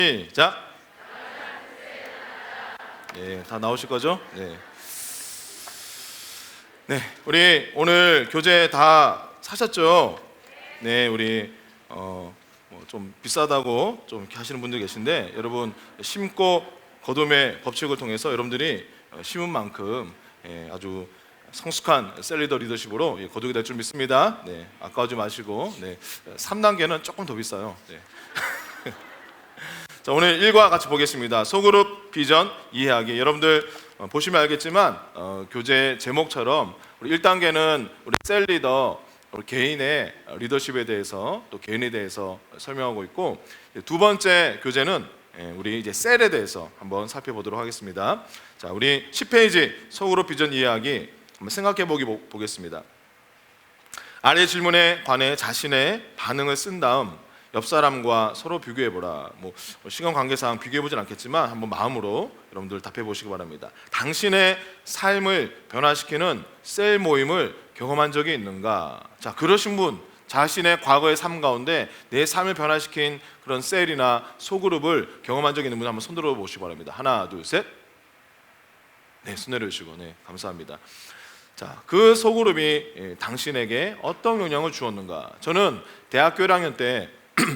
시작. 네, 다 나오실 거죠? 네. 네, 우리 오늘 교재 다 사셨죠? 네, 우리 좀 비싸다고 좀 이렇게 하시는 분들 계신데, 여러분 심고 거둠의 법칙을 통해서 여러분들이 심은 만큼 아주 성숙한 셀리더 리더십으로 거두게 될 줄 믿습니다. 네, 아까워지 마시고. 네, 3단계는 조금 더 비싸요. 네. 자, 오늘 1과 같이 보겠습니다. 소그룹 비전 이해하기. 여러분들 보시면 알겠지만 교재 제목처럼 우리 1단계는 우리 셀 리더, 우리 개인의 리더십에 대해서 또 개인에 대해서 설명하고 있고, 두 번째 교재는 우리 이제 셀에 대해서 한번 살펴보도록 하겠습니다. 자, 우리 10페이지 소그룹 비전 이해하기 한번 생각해 보겠습니다. 아래 질문에 관해 자신의 반응을 쓴 다음 옆 사람과 서로 비교해보라. 시간 관계상 비교해보진 않겠지만 한번 마음으로 여러분들 답해보시기 바랍니다. 당신의 삶을 변화시키는 셀 모임을 경험한 적이 있는가? 자, 그러신 분, 자신의 과거의 삶 가운데 내 삶을 변화시킨 그런 셀이나 소그룹을 경험한 적이 있는 분 한번 손 들어보시기 바랍니다. 하나, 둘, 셋. 네, 손 내려주시고. 네, 감사합니다. 자, 그 소그룹이 당신에게 어떤 영향을 주었는가? 저는 대학교 1학년 때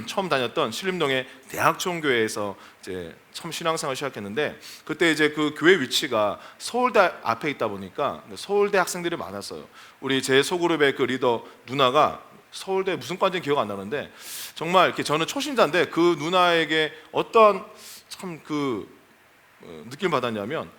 처음 다녔던 신림동의 대학총교회에서 이제 처음 신앙생활을 시작했는데, 그때 이제 그 교회 위치가 서울대 앞에 있다 보니까 서울대 학생들이 많았어요. 우리 제 소그룹의 그 리더 누나가 서울대 무슨 과인지 기억 안 나는데, 정말 이렇게 저는 초신자인데 그 누나에게 어떤 참 그 느낌을 받았냐면,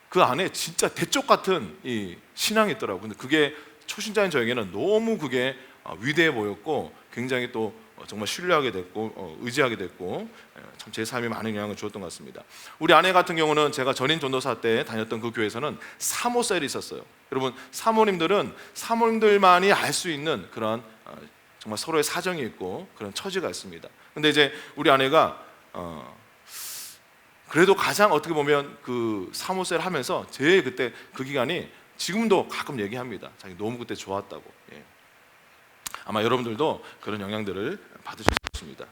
그 안에 진짜 대쪽 같은 이 신앙이 있더라고요. 근데 그게 초신자인 저에게는 너무 그게 위대해 보였고, 굉장히 또 정말 신뢰하게 됐고 의지하게 됐고, 참 제 삶에 많은 영향을 주었던 것 같습니다. 우리 아내 같은 경우는 제가 전인 전도사 때 다녔던 그 교회에서는 사모셀이 있었어요. 여러분, 사모님들만이 알 수 있는 그런 정말 서로의 사정이 있고 그런 처지가 있습니다. 근데 이제 우리 아내가 그래도 가장 어떻게 보면 그 사모셀 하면서 제일 그때 그 기간이 지금도 가끔 얘기합니다. 자기 너무 그때 좋았다고. 아마 여러분들도 그런 영향들을 받으실 것입니다.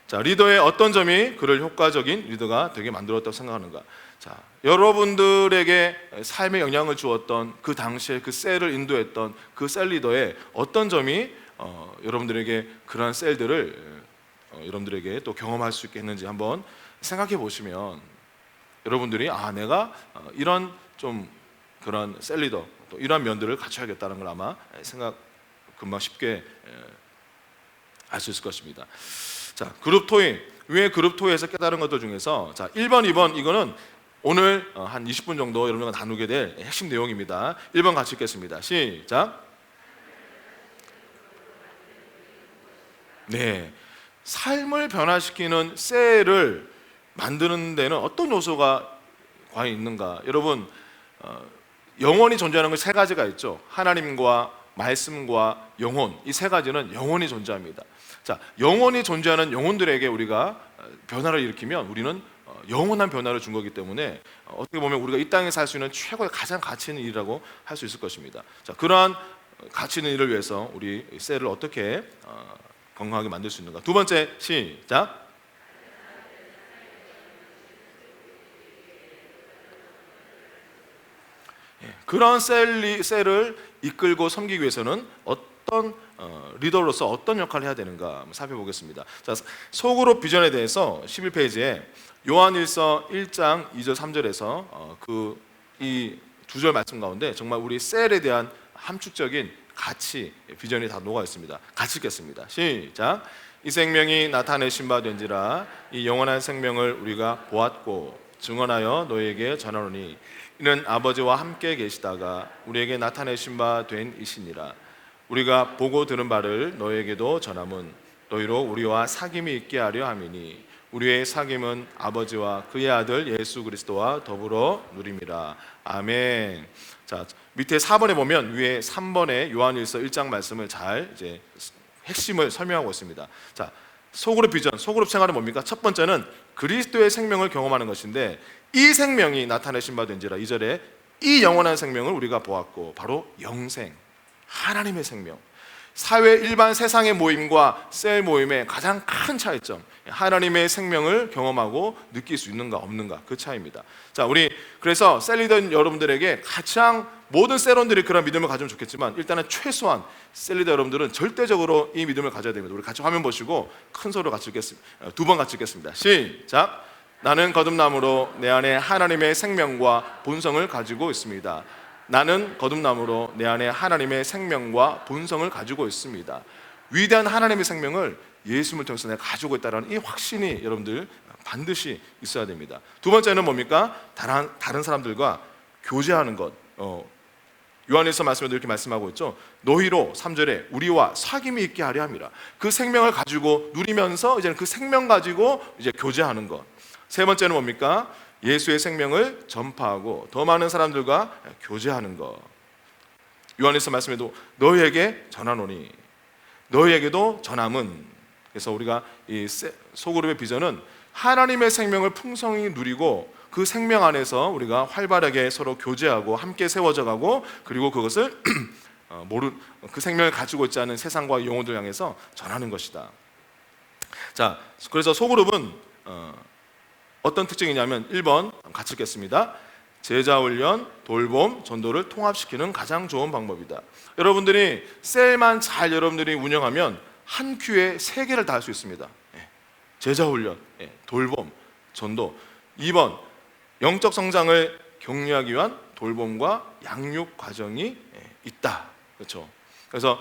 자, 리더의 어떤 점이 그를 효과적인 리더가 되게 만들었다고 생각하는가? 자, 여러분들에게 삶에 영향을 주었던 그 당시에 그 셀을 인도했던 그 셀 리더의 어떤 점이 여러분들에게 그러한 셀들을 여러분들에게 또 경험할 수 있게 했는지 한번 생각해 보시면, 여러분들이 내가 이런 좀 그런 셀 리더, 또 이러한 면들을 갖춰야겠다는 걸 아마 금방 쉽게 알 수 있을 것입니다. 자, 그룹 토의. 왜 그룹 토의에서 깨달은 것들 중에서, 자, 1번, 2번 이거는 오늘 한 20분 정도 여러분과 나누게 될 핵심 내용입니다. 1번 같이 읽겠습니다. 시작. 네, 삶을 변화시키는 셀을 만드는 데는 어떤 요소가 과연 있는가? 여러분, 영원히 존재하는 건 세 가지가 있죠. 하나님과 말씀과 영혼, 이 세 가지는 영원히 존재합니다. 자, 영원히 존재하는 영혼들에게 우리가 변화를 일으키면 우리는 영원한 변화를 준 거기 때문에 어떻게 보면 우리가 이 땅에 살 수 있는 최고의 가장 가치 있는 일이라고 할 수 있을 것입니다. 자, 그러한 가치 있는 일을 위해서 우리 셀을 어떻게 건강하게 만들 수 있는가? 두 번째, 시작. 그런 셀을 이끌고 섬기기 위해서는 어떤 리더로서 어떤 역할을 해야 되는가 한번 살펴보겠습니다. 자, 소그룹 비전에 대해서 11페이지에 요한일서 1장 2절 3절에서 이 두 절 말씀 가운데 정말 우리 셀에 대한 함축적인 가치, 비전이 다 녹아 있습니다. 같이 읽겠습니다. 시작. 이 생명이 나타내신 바 된지라 이 영원한 생명을 우리가 보았고 증언하여 너희에게 전하노니 이는 아버지와 함께 계시다가 우리에게 나타내신 바 된 이시니라. 우리가 보고 들은 바를 너희에게도 전함은 너희로 우리와 사귐이 있게 하려 함이니 우리의 사귐은 아버지와 그의 아들 예수 그리스도와 더불어 누림이라. 아멘. 자, 밑에 4번에 보면 위에 3번에 요한일서 1장 말씀을 잘 이제 핵심을 설명하고 있습니다. 자, 소그룹 비전, 소그룹 생활은 뭡니까? 첫 번째는 그리스도의 생명을 경험하는 것인데, 이 생명이 나타내신 바 된지라 2절에 이 영원한 생명을 우리가 보았고 바로 영생, 하나님의 생명. 사회 일반 세상의 모임과 셀 모임의 가장 큰 차이점, 하나님의 생명을 경험하고 느낄 수 있는가 없는가, 그 차이입니다. 자, 우리 그래서 셀 리더 여러분들에게 가장, 모든 셀원들이 그런 믿음을 가지면 좋겠지만 일단은 최소한 셀 리더 여러분들은 절대적으로 이 믿음을 가져야 됩니다. 우리 같이 화면 보시고 큰 소리로 같이 읽겠습니다. 두 번 같이 읽겠습니다. 시작. 나는 거듭남으로 내 안에 하나님의 생명과 본성을 가지고 있습니다. 나는 거듭남으로 내 안에 하나님의 생명과 본성을 가지고 있습니다. 위대한 하나님의 생명을 예수님을 통해서 내가 가지고 있다는 이 확신이 여러분들 반드시 있어야 됩니다. 두 번째는 뭡니까? 다른 사람들과 교제하는 것. 요한일서 말씀에도 이렇게 말씀하고 있죠. 너희로 3절에 우리와 사귐이 있게 하려 함이라. 그 생명을 가지고 누리면서 이제는 그 생명 가지고 이제 교제하는 것. 세 번째는 뭡니까? 예수의 생명을 전파하고 더 많은 사람들과 교제하는 것. 요한일서 말씀에도 너희에게 전하노니 너희에게도 전함은. 그래서 우리가 이 소그룹의 비전은 하나님의 생명을 풍성히 누리고 그 생명 안에서 우리가 활발하게 서로 교제하고 함께 세워져 가고, 그리고 그것을 그 생명을 가지고 있지 않은 세상과 영혼들 향해서 전하는 것이다. 자, 그래서 소그룹은 어떤 특징이냐면 1번 같이 읽겠습니다. 제자 훈련, 돌봄, 전도를 통합시키는 가장 좋은 방법이다. 여러분들이 셀만 잘 여러분들이 운영하면 한 큐에 3개를 다 할 수 있습니다. 제자 훈련, 돌봄, 전도. 2번 영적 성장을 격려하기 위한 돌봄과 양육 과정이 있다. 그렇죠? 그래서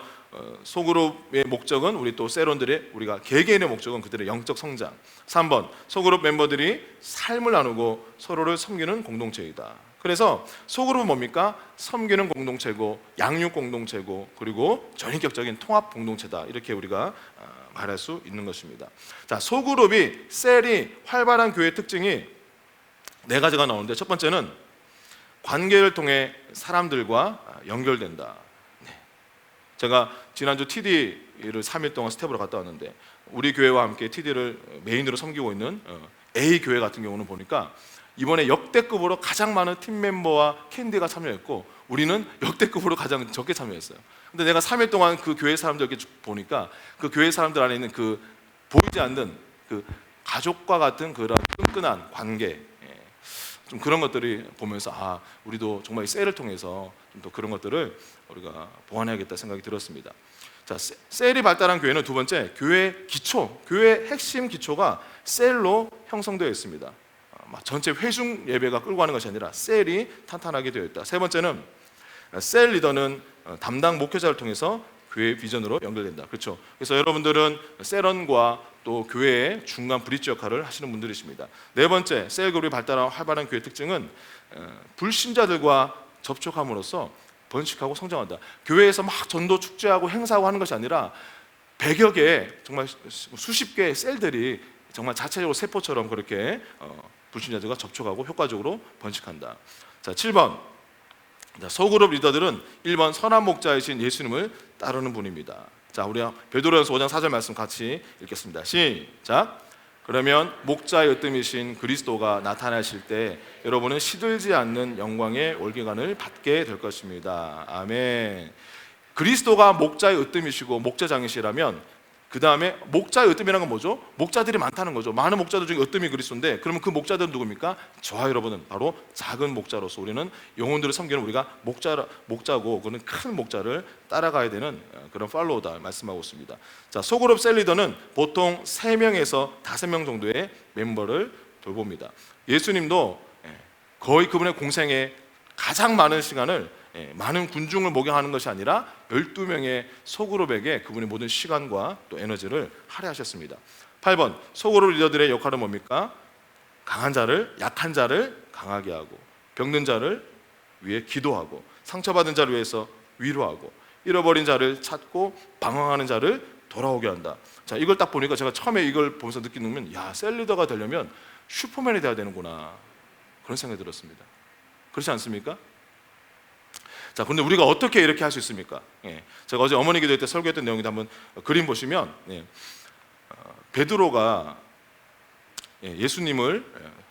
소그룹의 목적은, 우리 또 셀원들의, 우리가 개개인의 목적은 그들의 영적 성장. 3번 소그룹 멤버들이 삶을 나누고 서로를 섬기는 공동체이다. 그래서 소그룹은 뭡니까? 섬기는 공동체고 양육 공동체고 그리고 전인격적인 통합 공동체다. 이렇게 우리가 말할 수 있는 것입니다. 자, 소그룹이, 셀이 활발한 교회의 특징이 4가지가 나오는데, 첫 번째는 관계를 통해 사람들과 연결된다. 제가 지난주 TD를 3일 동안 스텝으로 갔다 왔는데, 우리 교회와 함께 TD를 메인으로 섬기고 있는 A 교회 같은 경우는 보니까 이번에 역대급으로 가장 많은 팀 멤버와 캔디가 참여했고, 우리는 역대급으로 가장 적게 참여했어요. 근데 내가 3일 동안 그 교회 사람들 이렇게 보니까 그 교회 사람들 안에 있는 그 보이지 않는 그 가족과 같은 그런 끈끈한 관계, 좀 그런 것들이 보면서 우리도 정말 이 셀을 통해서 좀 더 그런 것들을 우리가 보완해야겠다 생각이 들었습니다. 자, 셀이 발달한 교회는 두 번째, 교회 기초, 교회 핵심 기초가 셀로 형성되어 있습니다. 전체 회중 예배가 끌고 가는 것이 아니라 셀이 탄탄하게 되어 있다. 세 번째는 셀 리더는 담당 목회자를 통해서 교회의 비전으로 연결된다. 그렇죠? 그래서 여러분들은 셀원과 또 교회의 중간 브릿지 역할을 하시는 분들이십니다. 네 번째, 셀 그룹이 발달한 활발한 교회 특징은 불신자들과 접촉함으로써 번식하고 성장한다. 교회에서 막 전도 축제하고 행사하고 하는 것이 아니라 100여 개의 정말 수십 개의 셀들이 정말 자체적으로 세포처럼 그렇게 불신자들과 접촉하고 효과적으로 번식한다. 자, 7번 소그룹 리더들은 1번 선한 목자이신 예수님을 따르는 분입니다. 자, 우리 베드로전서 5장 4절 말씀 같이 읽겠습니다. 시작. 그러면 목자의 으뜸이신 그리스도가 나타나실 때 여러분은 시들지 않는 영광의 월계관을 받게 될 것입니다. 아멘. 그리스도가 목자의 으뜸이시고 목자장이시라면 그 다음에 목자의 으뜸이라는 건 뭐죠? 목자들이 많다는 거죠. 많은 목자들 중에 으뜸이 그리스도인데, 그러면 그 목자들은 누굽니까? 저와 여러분은 바로 작은 목자로서 우리는 영혼들을 섬기는 우리가 목자고, 그는 큰 목자를 따라가야 되는 그런 팔로우다 말씀하고 있습니다. 자, 소그룹 셀 리더는 보통 3명에서 5명 정도의 멤버를 돌봅니다. 예수님도 거의 그분의 공생에 가장 많은 시간을 많은 군중을 목양하는 것이 아니라 12명의 소그룹에게 그분의 모든 시간과 또 에너지를 할애하셨습니다. 8번 소그룹 리더들의 역할은 뭡니까? 강한 자를, 약한 자를 강하게 하고, 병든 자를 위해 기도하고, 상처받은 자를 위해서 위로하고, 잃어버린 자를 찾고 방황하는 자를 돌아오게 한다. 자, 이걸 딱 보니까 제가 처음에 이걸 보면서 느끼는 건, 셀 리더가 되려면 슈퍼맨이 돼야 되는구나, 그런 생각이 들었습니다. 그렇지 않습니까? 자, 근데 우리가 어떻게 이렇게 할 수 있습니까? 제가 어제 어머니 기도회 때 설교했던 내용인데 한번 그림 보시면, 베드로가 예수님을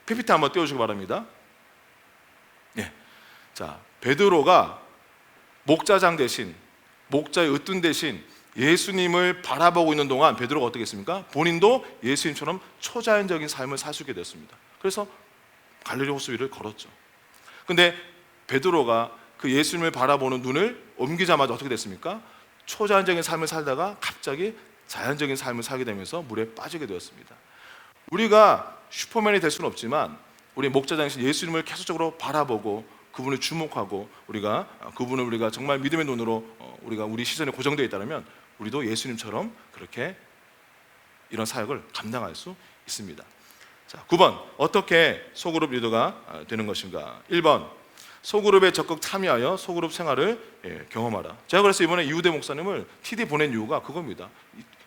PPT 한번 띄워주시기 바랍니다. 자, 베드로가 목자장 대신, 목자의 으뜸 대신 예수님을 바라보고 있는 동안 베드로가 어떻게 했습니까? 본인도 예수님처럼 초자연적인 삶을 살 수 있게 됐습니다. 그래서 갈릴리 호수 위를 걸었죠. 근데 베드로가 그 예수님을 바라보는 눈을 옮기자마자 어떻게 됐습니까? 초자연적인 삶을 살다가 갑자기 자연적인 삶을 살게 되면서 물에 빠지게 되었습니다. 우리가 슈퍼맨이 될 수는 없지만 우리 목자장이신 예수님을 계속적으로 바라보고 그분을 주목하고 그분을 우리가 정말 믿음의 눈으로 우리 시선에 고정되어 있다면 우리도 예수님처럼 그렇게 이런 사역을 감당할 수 있습니다. 자, 9번 어떻게 소그룹 리더가 되는 것인가? 1번 소그룹에 적극 참여하여 소그룹 생활을 경험하라. 제가 그래서 이번에 이우대 목사님을 TD 보낸 이유가 그겁니다.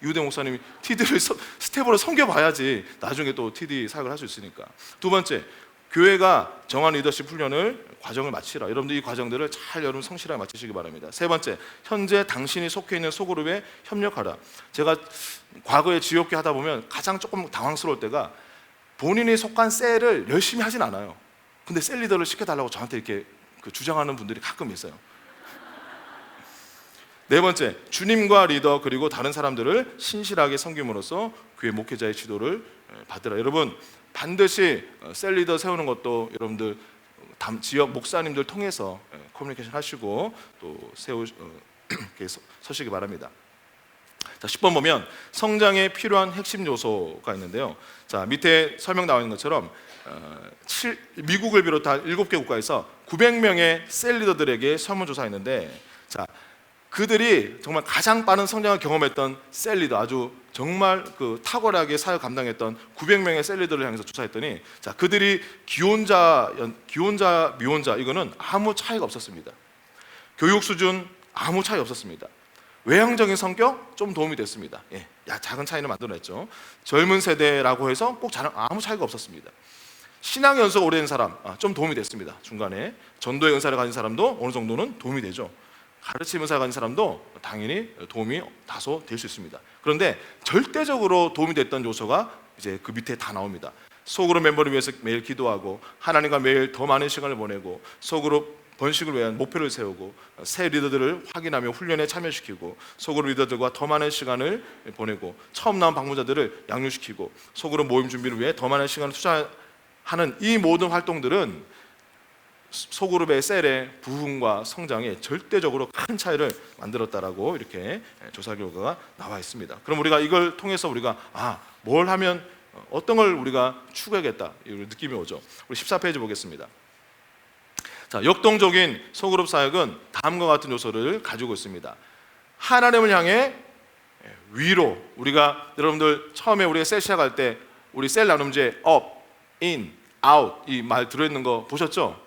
이우대 목사님이 TD를 스텝으로 섬겨봐야지 나중에 또 TD 사역을 할 수 있으니까. 두 번째, 교회가 정한 리더십 훈련을 과정을 마치라. 여러분들 이 과정들을 잘 여러분 성실하게 마치시기 바랍니다. 세 번째, 현재 당신이 속해 있는 소그룹에 협력하라. 제가 과거에 지옥교 하다 보면 가장 조금 당황스러울 때가 본인이 속한 셀을 열심히 하진 않아요. 근데 셀 리더를 시켜달라고 저한테 이렇게 주장하는 분들이 가끔 있어요. 네 번째, 주님과 리더 그리고 다른 사람들을 신실하게 섬김으로써 교회 목회자의 지도를 받으라. 여러분 반드시 셀 리더 세우는 것도 여러분들 지역 목사님들 통해서 커뮤니케이션 하시고 또 서시기 바랍니다. 자, 10번 보면 성장에 필요한 핵심 요소가 있는데요. 자, 밑에 설명 나와 있는 것처럼 미국을 비롯한 7개 국가에서 900명의 셀 리더들에게 설문조사했는데, 자, 그들이 정말 가장 빠른 성장을 경험했던 셀 리더, 아주 정말 탁월하게 사역 감당했던 900명의 셀 리더를 향해서 조사했더니, 자, 그들이 기혼자, 미혼자 이거는 아무 차이가 없었습니다. 교육 수준 아무 차이 없었습니다. 외향적인 성격 좀 도움이 됐습니다. 작은 차이는 만들어냈죠. 젊은 세대라고 해서 꼭 아무 차이가 없었습니다. 신앙 연수가 오래된 사람 좀 도움이 됐습니다. 중간에 전도의 은사를 가진 사람도 어느 정도는 도움이 되죠. 가르침 은사를 가진 사람도 당연히 도움이 다소 될 수 있습니다. 그런데 절대적으로 도움이 됐던 요소가 이제 그 밑에 다 나옵니다. 소그룹 멤버를 위해서 매일 기도하고 하나님과 매일 더 많은 시간을 보내고 소그룹 번식을 위한 목표를 세우고 새 리더들을 확인하며 훈련에 참여시키고 소그룹 리더들과 더 많은 시간을 보내고 처음 나온 방문자들을 양육시키고 소그룹 모임 준비를 위해 더 많은 시간을 투자하는 이 모든 활동들은 소그룹의 셀의 부흥과 성장에 절대적으로 큰 차이를 만들었다라고 이렇게 조사 결과가 나와 있습니다. 그럼 우리가 이걸 통해서 우리가 뭘 하면 어떤 걸 우리가 추구하겠다 이런 느낌이 오죠. 우리 14페이지 보겠습니다. 자, 역동적인 소그룹 사역은 다음과 같은 요소를 가지고 있습니다. 하나님을 향해 위로, 우리가 여러분들 처음에 우리가 셀 시작할 때 우리 셀 나눔제 up, in, out 이 말 들어있는 거 보셨죠?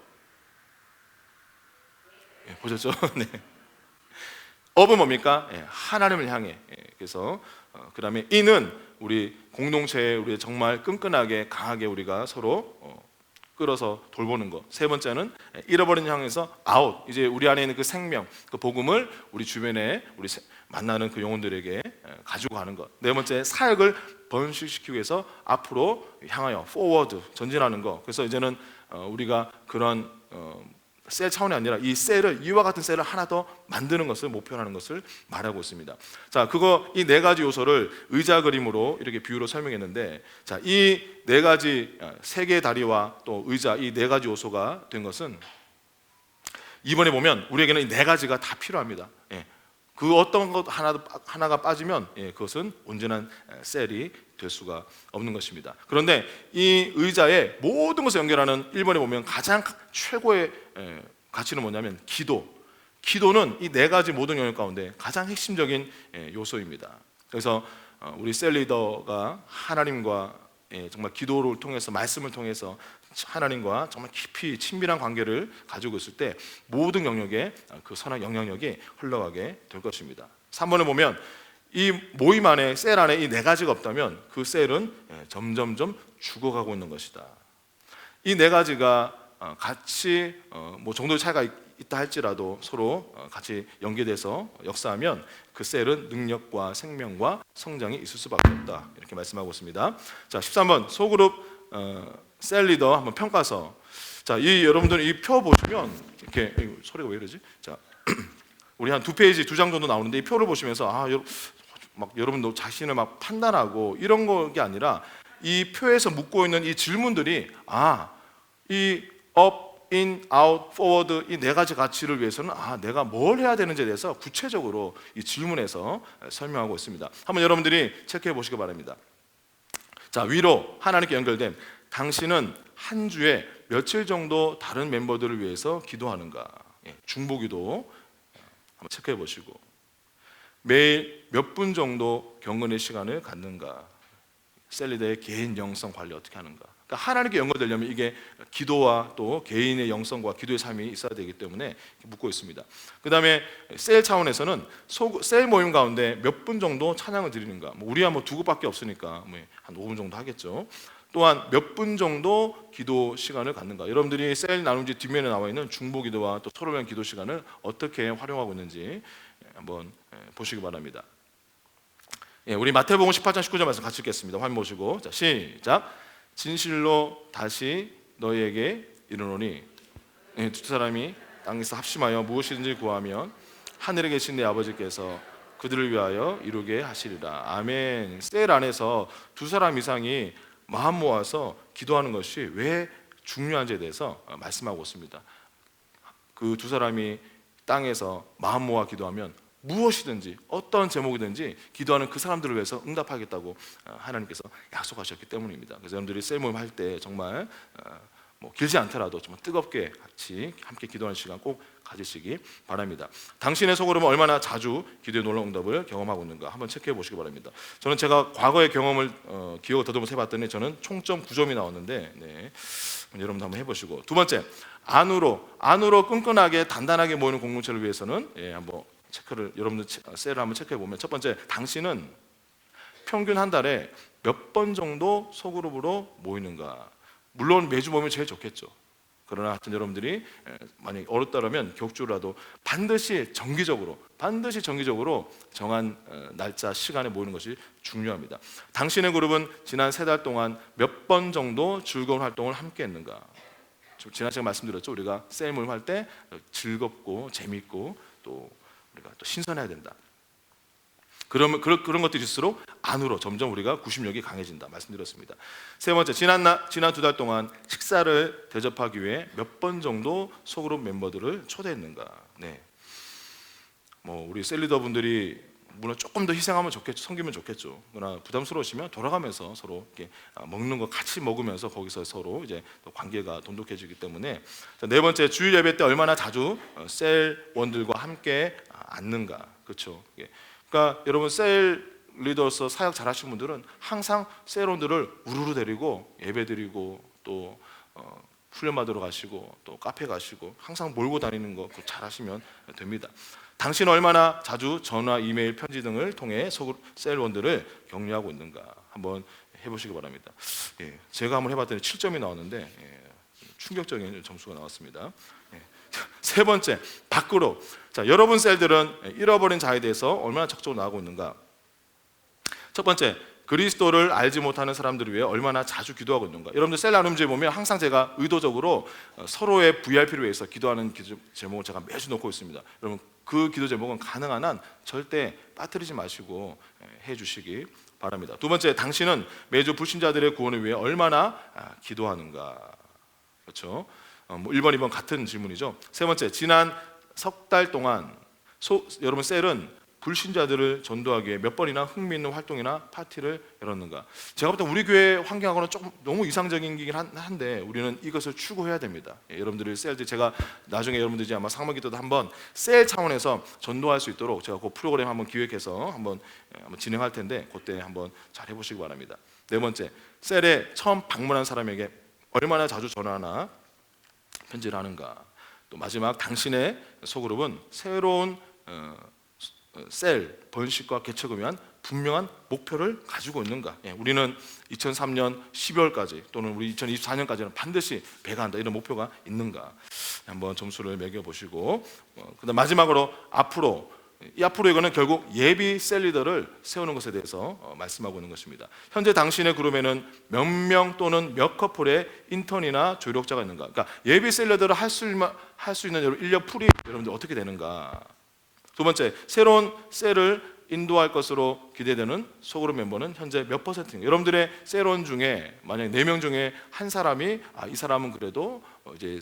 보셨죠? 네. up은 뭡니까? 하나님을 향해. 그래서 그 다음에 in은 우리 공동체에 우리 정말 끈끈하게 강하게 우리가 서로 끌어서 돌보는 것. 세 번째는 잃어버린 향해서 out, 이제 우리 안에 있는 그 생명, 그 복음을 우리 주변에 우리 만나는 그 영혼들에게 가지고 가는 것. 네 번째, 사역을 번식시키기 위해서 앞으로 향하여 forward, 전진하는 것. 그래서 이제는 우리가 그런 셀 차원이 아니라 이 셀을, 이와 같은 셀을 하나 더 만드는 것을 목표로 하는 것을 말하고 있습니다. 자, 이 네 가지 요소를 의자 그림으로 이렇게 비유로 설명했는데, 자, 이 네 가지, 세 개의 다리와 또 의자, 이 네 가지 요소가 된 것은 이번에 보면 우리에게는 이 네 가지가 다 필요합니다. 그 어떤 것 하나가 빠지면 그것은 온전한 셀이 될 수가 없는 것입니다. 그런데 이 의자의 모든 것을 연결하는 1번에 보면 가장 최고의 가치는 뭐냐면 기도는 이 네 가지 모든 영역 가운데 가장 핵심적인 요소입니다. 그래서 우리 셀 리더가 하나님과 정말 기도를 통해서, 말씀을 통해서 하나님과 정말 깊이 친밀한 관계를 가지고 있을 때 모든 영역에 그 선한 영향력이 흘러가게 될 것입니다. 3번에 보면 이 모임 안에, 셀 안에 이 네 가지가 없다면 그 셀은 점점점 죽어가고 있는 것이다. 이 네 가지가 같이 뭐 정도의 차이가 있다 할지라도 서로 같이 연계돼서 역사하면 그 셀은 능력과 생명과 성장이 있을 수밖에 없다, 이렇게 말씀하고 있습니다. 자, 13번 소그룹 셀 리더 한번 평가서. 자, 여러분들 이 표 보시면 이렇게 소리가 왜 이러지? 자, 우리 한 2페이지, 2장 정도 나오는데 이 표를 보시면서 막 여러분 자신을 막 판단하고 이런 게 아니라 이 표에서 묻고 있는 이 질문들이 이 up, in, out, forward 이 네 가지 가치를 위해서는 내가 뭘 해야 되는지에 대해서 구체적으로 이 질문에서 설명하고 있습니다. 한번 여러분들이 체크해 보시기 바랍니다. 자, 위로 하나님께 연결된 당신은 한 주에 며칠 정도 다른 멤버들을 위해서 기도하는가? 중보기도 한번 체크해 보시고, 매일 몇 분 정도 경건의 시간을 갖는가? 셀리더의 개인 영성 관리 어떻게 하는가? 그러니까 하나님께 연결되려면 이게 기도와 또 개인의 영성과 기도의 삶이 있어야 되기 때문에 묻고 있습니다. 그 다음에 셀 차원에서는 셀 모임 가운데 몇 분 정도 찬양을 드리는가? 우리야 두 곡밖에 없으니까 한 5분 정도 하겠죠. 또한 몇 분 정도 기도 시간을 갖는가? 여러분들이 셀 나눔지 뒷면에 나와 있는 중보 기도와 또 서로 위한 기도 시간을 어떻게 활용하고 있는지 한번 보시기 바랍니다. 우리 마태복음 18장 19절 말씀 같이 읽겠습니다. 화면 보시고, 자, 시작. 진실로 다시 너희에게 이르노니 두 사람이 땅에서 합심하여 무엇이든지 구하면 하늘에 계신 내 아버지께서 그들을 위하여 이루게 하시리라. 아멘. 셀 안에서 두 사람 이상이 마음 모아서 기도하는 것이 왜 중요한지에 대해서 말씀하고 있습니다. 그 두 사람이 땅에서 마음 모아 기도하면 무엇이든지 어떤 제목이든지 기도하는 그 사람들을 위해서 응답하겠다고 하나님께서 약속하셨기 때문입니다. 그래서 여러분들이 셀 모임 할 때 정말 길지 않더라도 정말 뜨겁게 같이 함께 기도하는 시간 꼭 가지시기 바랍니다. 당신의 속으로는 얼마나 자주 기도의 놀라운 응답을 경험하고 있는가 한번 체크해 보시기 바랍니다. 저는 제가 과거의 경험을 기억을 더듬어서 해봤더니 저는 총점 9점이 나왔는데 여러분도 한번 해보시고, 두 번째, 안으로 끈끈하게 단단하게 모이는 공동체를 위해서는 한번 체크를, 여러분들 셀을 한번 체크해 보면, 첫 번째, 당신은 평균 한 달에 몇 번 정도 소그룹으로 모이는가? 물론 매주 모이면 제일 좋겠죠. 그러나 하여튼 여러분들이 만약 어렵다면 격주라도 반드시 정기적으로 정한 날짜 시간에 모이는 것이 중요합니다. 당신의 그룹은 지난 3달 동안 몇 번 정도 즐거운 활동을 함께 했는가? 지난 시간에 말씀드렸죠. 우리가 셀 모임 할 때 즐겁고 재밌고 또 우리가 또 신선해야 된다. 그런 것들일수록 안으로 점점 우리가 구심력이 강해진다 말씀드렸습니다. 세 번째, 지난 2달 동안 식사를 대접하기 위해 몇 번 정도 소그룹 멤버들을 초대했는가? 우리 셀리더 분들이 물론 조금 더 희생하면 좋겠죠, 섬기면 좋겠죠. 그러나 부담스러우시면 돌아가면서 서로 이렇게 먹는 거 같이 먹으면서 거기서 서로 이제 또 관계가 돈독해지기 때문에. 네 번째, 주일 예배 때 얼마나 자주 셀원들과 함께 앉는가? 그렇죠. 그러니까 여러분 셀 리더로서 사역 잘하시는 분들은 항상 셀원들을 우르르 데리고 예배 드리고 또 훈련 받으러 가시고 또 카페 가시고 항상 몰고 다니는 거 잘하시면 됩니다. 당신 얼마나 자주 전화, 이메일, 편지 등을 통해 셀원들을 격려하고 있는가 한번 해보시기 바랍니다. 제가 한번 해봤더니 7점이 나왔는데 충격적인 점수가 나왔습니다. 세 번째, 밖으로. 자, 여러분 셀들은 잃어버린 자에 대해서 얼마나 적극적으로 나가고 있는가? 첫 번째, 그리스도를 알지 못하는 사람들을 위해 얼마나 자주 기도하고 있는가? 여러분들 셀 나눔지에 보면 항상 제가 의도적으로 서로의 VIP를 위해서 기도하는 제목을 제가 매주 놓고 있습니다. 여러분 그 기도 제목은 가능한 한 절대 빠뜨리지 마시고 해주시기 바랍니다. 두 번째, 당신은 매주 불신자들의 구원을 위해 얼마나 기도하는가? 그렇죠? 1번, 2번 같은 질문이죠. 세 번째, 지난 석 달 동안 여러분 셀은 불신자들을 전도하기 위해 몇 번이나 흥미있는 활동이나 파티를 열었는가? 제가 볼 때 우리 교회 환경하고는 조금 너무 이상적이긴 한데 우리는 이것을 추구해야 됩니다. 여러분들이 셀들, 제가 나중에 여러분들이 아마 상반기도도 한번 셀 차원에서 전도할 수 있도록 제가 그 프로그램 한번 기획해서 한번 진행할 텐데 그때 한번 잘 해보시기 바랍니다. 네 번째, 셀에 처음 방문한 사람에게 얼마나 자주 전화나 편지를 하는가? 또 마지막, 당신의 소그룹은 새로운 셀 번식과 개척을 위한 분명한 목표를 가지고 있는가? 우리는 2003년 12월까지 또는 우리 2024년까지는 반드시 배가한다 이런 목표가 있는가? 한번 점수를 매겨보시고, 그다음 마지막으로 앞으로 이거는 결국 예비 셀 리더를 세우는 것에 대해서 말씀하고 있는 것입니다. 현재 당신의 그룹에는 몇 명 또는 몇 커플의 인턴이나 조력자가 있는가? 그러니까 예비 셀 리더를 할 수 있는 인력 풀이 여러분들 어떻게 되는가? 두 번째, 새로운 셀을 인도할 것으로 기대되는 소그룹 멤버는 현재 몇 퍼센트인가? 여러분들의 셀원 중에 만약 4명 중에 한 사람이 이 사람은 그래도 이제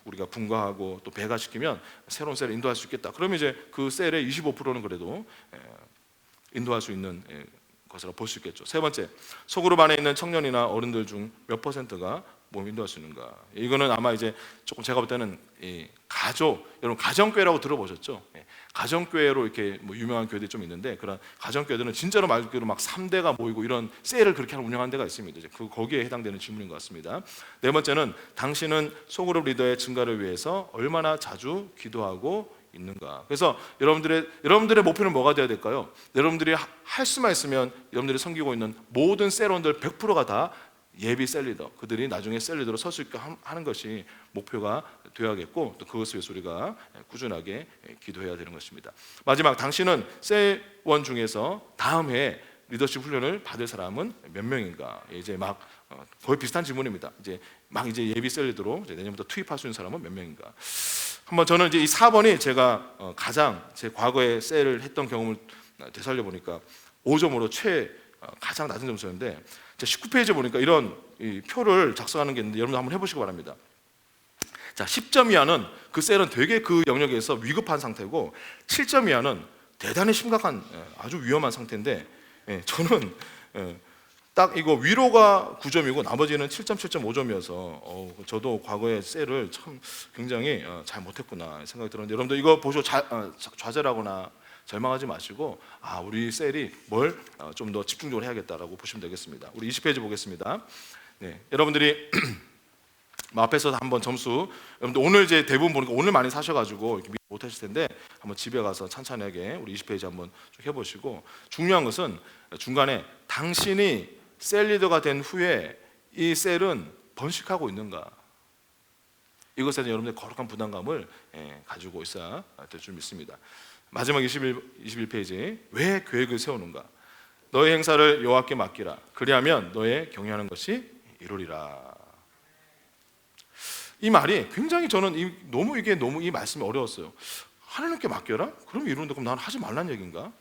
우리가 분가하고 또 배가시키면 새로운 셀을 인도할 수 있겠다. 그러면 이제 그 셀의 25%는 그래도 인도할 수 있는 것으로 볼 수 있겠죠. 세 번째, 소그룹 안에 있는 청년이나 어른들 중 몇 퍼센트가 몸 인도할 수 있는가? 이거는 아마 이제 조금 제가 볼 때는 여러분 가정교회라고 들어보셨죠? 가정교회로 이렇게 뭐 유명한 교회들이 좀 있는데 그런 가정교회들은 진짜로 말 그대로 막 3대가 모이고 이런 셀을 그렇게 운영하는 데가 있습니다. 이제 거기에 해당되는 질문인 것 같습니다. 네 번째는 당신은 소그룹 리더의 증가를 위해서 얼마나 자주 기도하고 있는가? 그래서 여러분들의 목표는 뭐가 되어야 될까요? 여러분들이 할 수만 있으면 여러분들이 섬기고 있는 모든 셀원들 100%가 다 예비 셀리더, 그들이 나중에 셀리더로 설 수 있게 하는 것이 목표가 되어야겠고, 또 그것을 위해서 우리가 꾸준하게 기도해야 되는 것입니다. 마지막, 당신은 셀원 중에서 다음 해에 리더십 훈련을 받을 사람은 몇 명인가? 이제 막 거의 비슷한 질문입니다. 이제 예비 셀리더로 내년부터 투입할 수 있는 사람은 몇 명인가? 한번 저는 이제 이 4번이 제가 가장 제 과거에 셀을 했던 경험을 되살려 보니까 5점으로 가장 낮은 점수였는데, 19페이지에 보니까 이런 표를 작성하는 게 있는데 여러분도 한번 해보시기 바랍니다. 자, 10점 이하는 그 셀은 되게 그 영역에서 위급한 상태고, 7점 이하는 대단히 심각한 아주 위험한 상태인데, 저는 딱 이거 위로가 9점이고 나머지는 7점, 7.5점이어서 저도 과거에 셀을 참 굉장히 잘 못했구나 생각이 들었는데, 여러분들 이거 보시고 좌절하거나 절망하지 마시고 우리 셀이 뭘 좀 더 집중적으로 해야겠다라고 보시면 되겠습니다. 우리 20페이지 보겠습니다. 여러분들이 앞에서 한번 점수, 여러분들 오늘 이제 대부분 보니까 오늘 많이 사셔가지고 이렇게 못하실 텐데 한번 집에 가서 찬찬하게 우리 20페이지 한번 쭉 해보시고, 중요한 것은 중간에 당신이 셀 리더가 된 후에 이 셀은 번식하고 있는가, 이것에 대한 여러분들의 거룩한 부담감을 가지고 있어야 될 줄 믿습니다. 마지막 21페이지, 왜 계획을 세우는가? 너의 행사를 여호와께 맡기라. 그리하면 너의 경영하는 것이 이루리라. 이 말이 굉장히 저는 너무 이 말씀이 어려웠어요. 하나님께 맡겨라? 그럼 이루는데 그럼 나는 하지 말라는 얘기인가?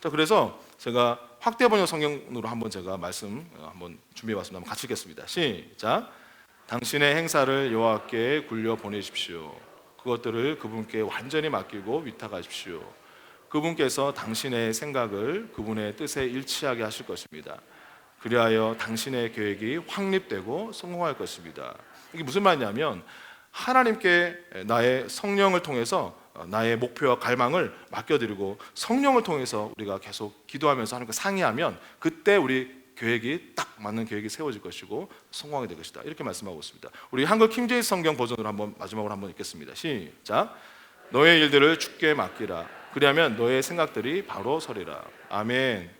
자, 그래서 제가 확대 번역 성경으로 한번 제가 말씀 한번 준비해봤습니다. 한번 같이 읽겠습니다. 시작. 당신의 행사를 여호와께 굴려 보내십시오. 그것들을 그분께 완전히 맡기고 위탁하십시오. 그분께서 당신의 생각을 그분의 뜻에 일치하게 하실 것입니다. 그리하여 당신의 계획이 확립되고 성공할 것입니다. 이게 무슨 말이냐면, 하나님께 나의 성령을 통해서 나의 목표와 갈망을 맡겨드리고, 성령을 통해서 우리가 계속 기도하면서 하나님과 상의하면 그때 우리 계획이 딱 맞는 계획이 세워질 것이고 성공하게 될 것이다, 이렇게 말씀하고 있습니다. 우리 한글 킹제임스 성경 버전으로 한번 마지막으로 한번 읽겠습니다. 시작. 너의 일들을 주께 맡기라. 그리하면 너의 생각들이 바로 서리라. 아멘.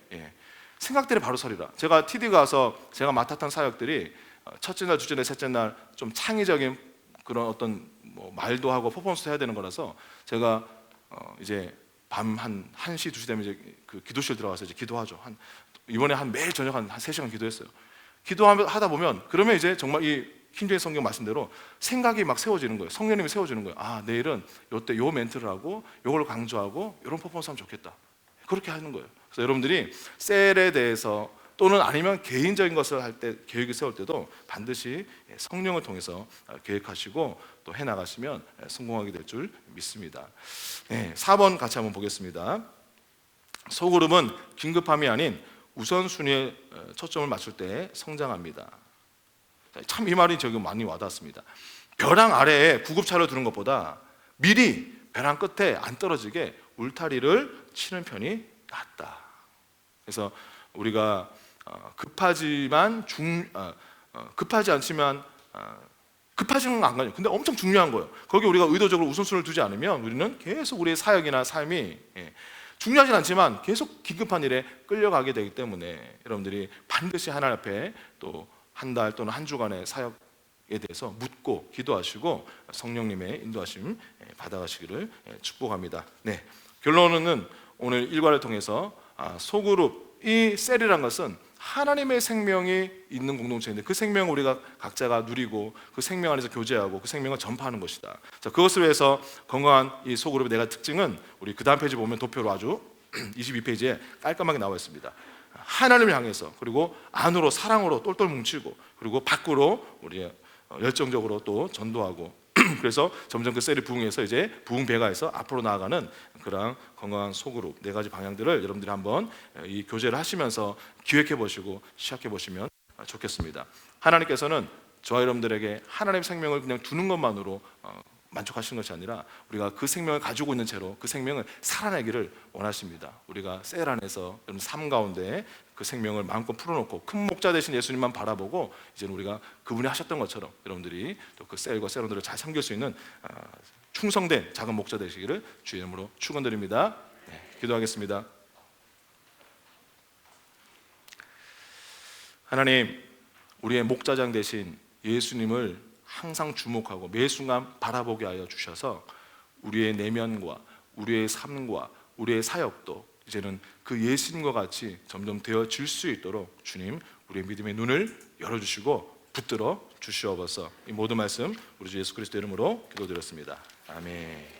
생각들이 바로 서리라. 제가 TD 가서 제가 맡았던 사역들이 첫째 날, 둘째 날, 셋째 날 좀 창의적인 그런 어떤 말도 하고 퍼포먼스도 해야 되는 거라서, 제가 이제 밤 한 1시, 2시 되면 이제 그 기도실 들어가서 이제 기도하죠. 이번에 매일 저녁 한 3시간 기도했어요. 기도하다 보면 그러면 이제 정말 이 킹제임스 성경 말씀대로 생각이 막 세워지는 거예요. 성령님이 세워주는 거예요. 내일은 요때 요 멘트를 하고 요걸 강조하고 이런 퍼포먼스 하면 좋겠다, 그렇게 하는 거예요. 그래서 여러분들이 셀에 대해서 또는 아니면 개인적인 것을 할 때, 계획을 세울 때도 반드시 성령을 통해서 계획하시고 또 해나가시면 성공하게 될 줄 믿습니다. 4번 같이 한번 보겠습니다. 소그룹은 긴급함이 아닌 우선순위에 초점을 맞출 때 성장합니다. 참 이 말이 저기 많이 와닿았습니다. 벼랑 아래에 구급차를 두는 것보다 미리 벼랑 끝에 안 떨어지게 울타리를 치는 편이 낫다. 그래서 우리가 급하지 않지만 급하지는 안 가요. 근데 엄청 중요한 거예요. 거기 우리가 의도적으로 우선순위를 두지 않으면 우리는 계속 우리의 사역이나 삶이 중요하진 않지만 계속 긴급한 일에 끌려가게 되기 때문에, 여러분들이 반드시 하나님 앞에 또 한 달 또는 한 주간의 사역에 대해서 묻고 기도하시고 성령님의 인도하심 받아가시기를 축복합니다. 결론은 오늘 일과를 통해서 소그룹, 이 셀이란 것은 하나님의 생명이 있는 공동체인데 그 생명을 우리가 각자가 누리고 그 생명 안에서 교제하고 그 생명을 전파하는 것이다. 자, 그것을 위해서 건강한 이 소그룹의 네 가지 특징은 우리 그 다음 페이지 보면 도표로 아주 22페이지에 깔끔하게 나와 있습니다. 하나님을 향해서, 그리고 안으로 사랑으로 똘똘 뭉치고, 그리고 밖으로 우리 열정적으로 또 전도하고 그래서 점점 그 셀이 부흥해서 이제 부흥 배가해서 앞으로 나아가는 그런 건강한 소그룹 네 가지 방향들을 여러분들이 한번 이 교제를 하시면서 기획해 보시고 시작해 보시면 좋겠습니다. 하나님께서는 저와 여러분들에게 하나님의 생명을 그냥 두는 것만으로 만족하시는 것이 아니라 우리가 그 생명을 가지고 있는 채로 그 생명을 살아내기를 원하십니다. 우리가 셀 안에서 여러분 삶 가운데 그 생명을 마음껏 풀어놓고 큰 목자 되신 예수님만 바라보고 이제는 우리가 그분이 하셨던 것처럼 여러분들이 또 그 셀과 셀원들을 잘 섬길 수 있는 충성된 작은 목자 되시기를 주의 이름으로 축원드립니다. 네, 기도하겠습니다. 하나님, 우리의 목자장 되신 예수님을 항상 주목하고 매 순간 바라보게 하여 주셔서 우리의 내면과 우리의 삶과 우리의 사역도 이제는 그 예수님과 같이 점점 되어질 수 있도록 주님, 우리의 믿음의 눈을 열어주시고 붙들어 주시옵소서. 이 모든 말씀 우리 주 예수 그리스도 이름으로 기도드렸습니다. 아멘.